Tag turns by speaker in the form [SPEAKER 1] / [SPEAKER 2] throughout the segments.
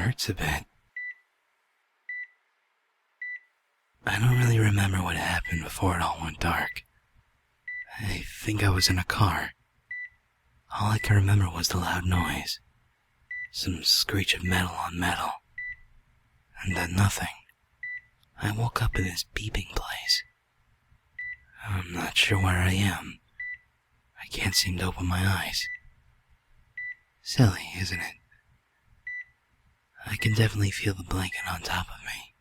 [SPEAKER 1] hurts a bit. I don't really remember what happened before it all went dark. I think I was in a car. All I can remember was the loud noise. Some screech of metal on metal. And then nothing. I woke up in this beeping place. I'm not sure where I am. I can't seem to open my eyes. Silly, isn't it? I can definitely feel the blanket on top of me.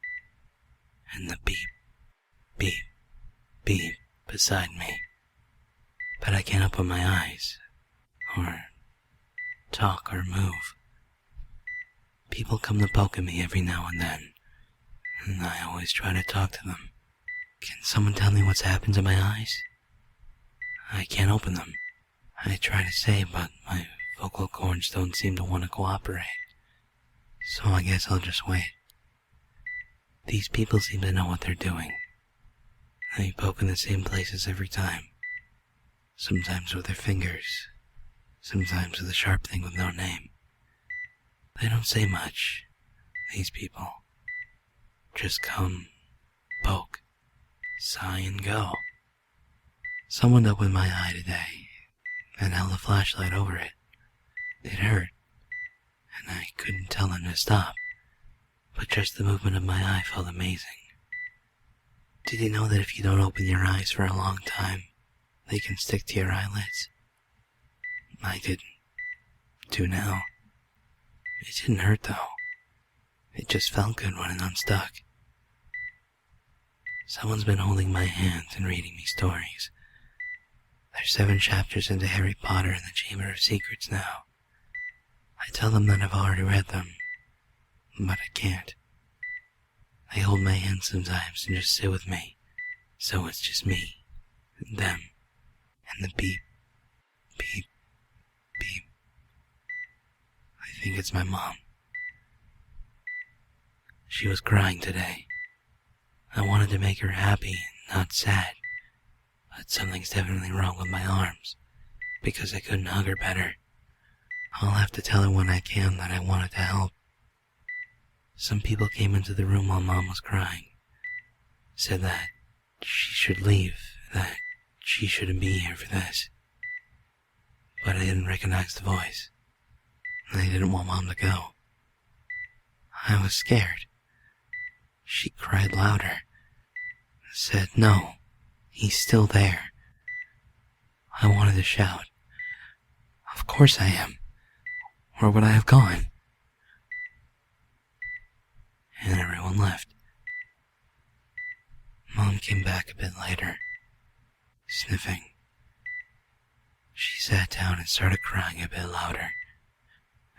[SPEAKER 1] And the beep, beep, beep beside me. But I can't open my eyes, or talk or move. People come to poke at me every now and then, and I always try to talk to them. Can someone tell me what's happened to my eyes? I can't open them. I try to say, but my vocal cords don't seem to want to cooperate. So I guess I'll just wait. These people seem to know what they're doing. They poke in the same places every time. Sometimes with their fingers. Sometimes with a sharp thing with no name. They don't say much, these people. Just come, poke, sigh and go. Someone opened my eye today and held a flashlight over it. It hurt, and I couldn't tell them to stop, but just the movement of my eye felt amazing. Did you know that if you don't open your eyes for a long time, they can stick to your eyelids? I didn't. Do now. It didn't hurt though. It just felt good when it unstuck. Someone's been holding my hand and reading me stories. There's 7 chapters into Harry Potter and the Chamber of Secrets now. I tell them that I've already read them, but I can't. They hold my hand sometimes and just sit with me, so it's just me, and them, and the beep, beep, beep. I think it's my mom. She was crying today. I wanted to make her happy and not sad, but something's definitely wrong with my arms, because I couldn't hug her better. I'll have to tell her when I can that I wanted to help. Some people came into the room while Mom was crying. Said that she should leave, that she shouldn't be here for this. But I didn't recognize the voice. I didn't want Mom to go. I was scared. She cried louder. Said, "No, he's still there." I wanted to shout. Of course I am. Where would I have gone? And everyone left. Mom came back a bit later, sniffing. She sat down and started crying a bit louder,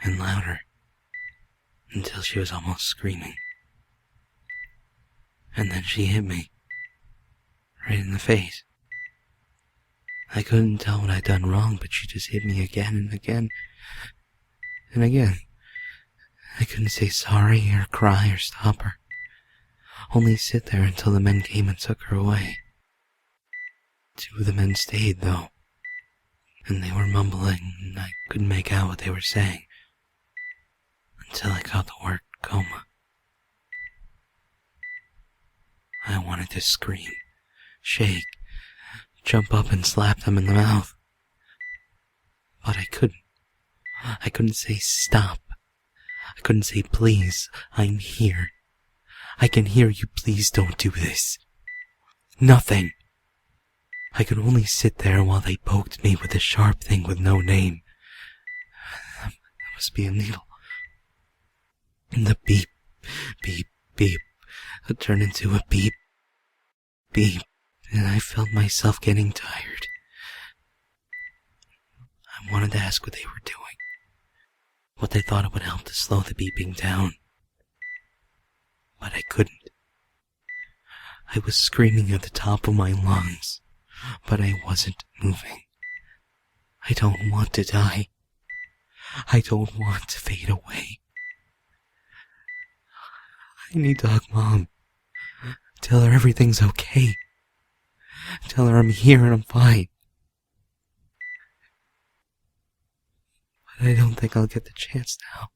[SPEAKER 1] and louder, until she was almost screaming. And then she hit me, right in the face. I couldn't tell what I'd done wrong, but she just hit me again and again, and again. I couldn't say sorry or cry or stop her. Only sit there until the men came and took her away. 2 of the men stayed, though, and they were mumbling, and I couldn't make out what they were saying, until I got the word coma. I wanted to scream, shake, jump up and slap them in the mouth. But I couldn't. I couldn't say stop. I couldn't say please, I'm here. I can hear you, please don't do this. Nothing. I could only sit there while they poked me with a sharp thing with no name. That must be a needle. And the beep, beep, beep turned into a beep, beep, and I felt myself getting tired. I wanted to ask what they were doing, what they thought it would help to slow the beeping down. But I couldn't. I was screaming at the top of my lungs, but I wasn't moving. I don't want to die. I don't want to fade away. I need to hug Mom. Tell her everything's okay. Tell her I'm here and I'm fine. But I don't think I'll get the chance now.